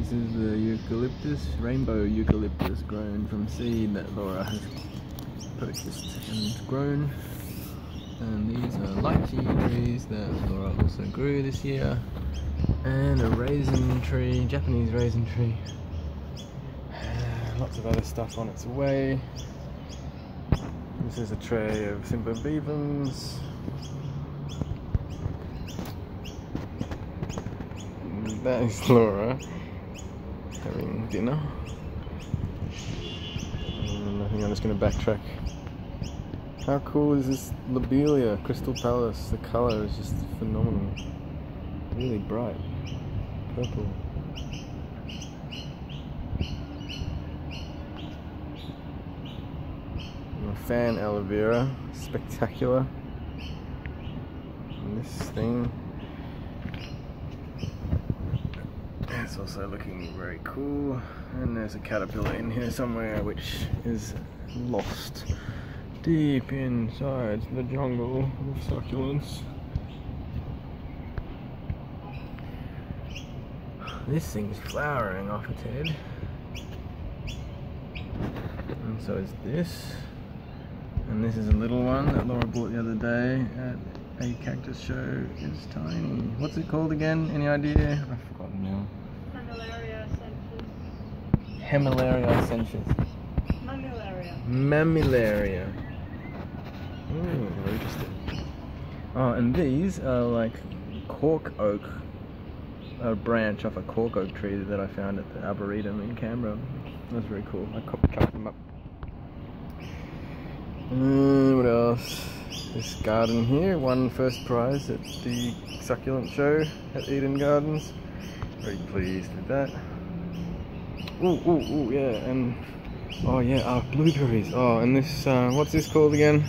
This is the eucalyptus, rainbow eucalyptus grown from seed that Laura has purchased and grown. And these are lychee trees that Laura also grew this year. And a raisin tree, Japanese raisin tree. Lots of other stuff on its way. This is a tray of Simpibevums. That is Laura having dinner. And I think I'm just going to backtrack. How cool is this lobelia, Crystal Palace? The colour is just phenomenal. Really bright. Purple. Fan aloe vera, spectacular. And this thing, it's also looking very cool. And there's a caterpillar in here somewhere which is lost deep inside the jungle of succulents. This thing's flowering off its head. And so is this. And this is a little one that Laura bought the other day at a cactus show. It's tiny. What's it called again? Any idea? I've forgotten now. Mammillaria sensus. Hemilaria sensus. Mammillaria. Mammillaria. Ooh, very interesting. Oh, and these are like cork oak, a branch off a cork oak tree that I found at the Arboretum in Canberra. That's very cool. I chopped them up. What else? This garden here won first prize at the succulent show at Eden Gardens. Very pleased with that. Ooh, yeah, and oh yeah, blueberries. Oh, and this, what's this called again?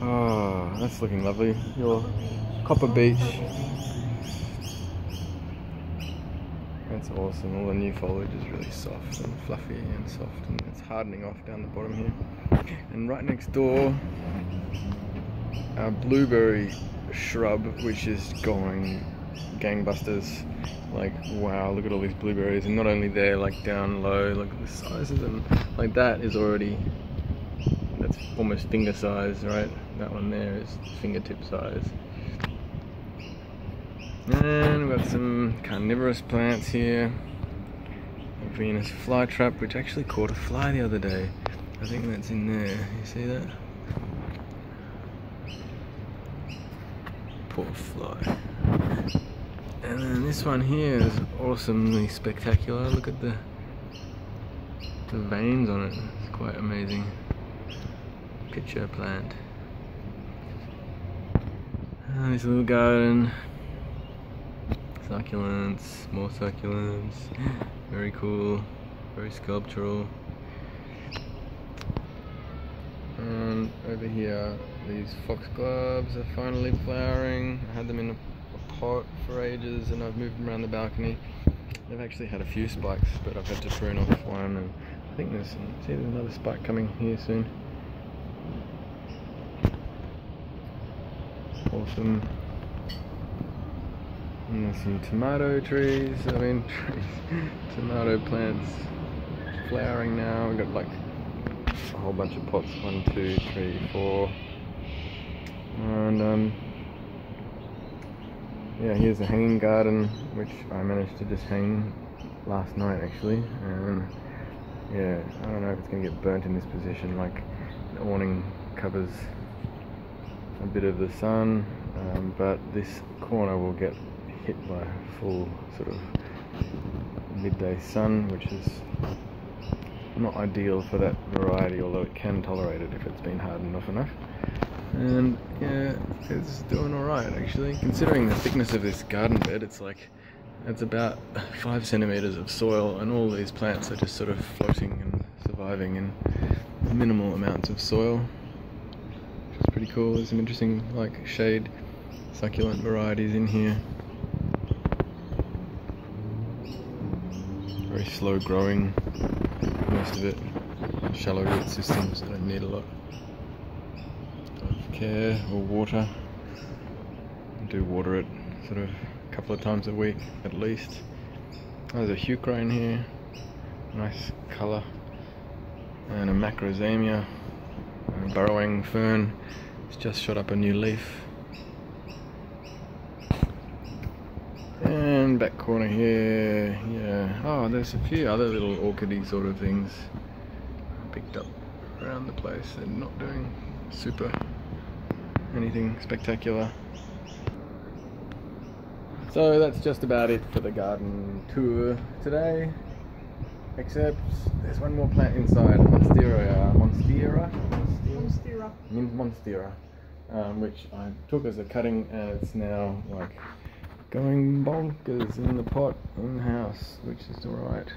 Oh, that's looking lovely. Your Copper Beach. That's awesome. All the new foliage is really soft and fluffy and soft, and it's hardening off down the bottom here. And right next door, our blueberry shrub, which is going gangbusters. Like, wow, look at all these blueberries. And not only there, like down low, look at the sizes, and like that is already, that's almost finger size, right? That one there is fingertip size. And we've got some carnivorous plants here. A Venus flytrap, which actually caught a fly the other day. I think that's in there. You see that? Poor fly. And then this one here is awesomely spectacular. Look at the veins on it. It's quite amazing. Pitcher plant. And this little garden. Succulents, more succulents. Very cool. Very sculptural. And over here, these foxgloves are finally flowering. I had them in a pot for ages and I've moved them around the balcony. They've actually had a few spikes, but I've had to prune off one, and I think there's another spike coming here soon. Awesome. And there's some tomato trees, tomato plants flowering now. We've got like a whole bunch of pots, 1, 2, 3, 4. And yeah, here's a hanging garden, which I managed to just hang last night actually. And yeah, I don't know if it's going to get burnt in this position. Like, the awning covers a bit of the sun, but this corner will get hit by full sort of midday sun, which is not ideal for that variety, although it can tolerate it if it's been hardened off enough. And yeah, it's doing alright actually. Considering the thickness of this garden bed, it's about 5 centimeters of soil, and all these plants are just sort of floating and surviving in minimal amounts of soil, which is pretty cool. There's some interesting like shade succulent varieties in here. Very slow growing, most of it. Shallow root systems that don't need a lot of care or water. I do water it sort of a couple of times a week at least. There's a heuchera in here, nice colour, and a macrozamia, a burrowing fern. It's just shot up a new leaf. And back corner here, yeah. Oh, there's a few other little orchidy sort of things picked up around the place. They're not doing super anything spectacular. So that's just about it for the garden tour today. Except there's one more plant inside, Monstera, which I took as a cutting, and it's now like going bonkers in the pot in the house, which is alright.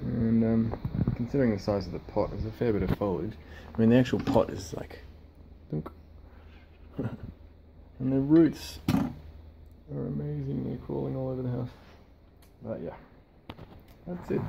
And considering the size of the pot, there's a fair bit of foliage. I mean, the actual pot is like, and the roots are amazingly crawling all over the house. But yeah, that's it.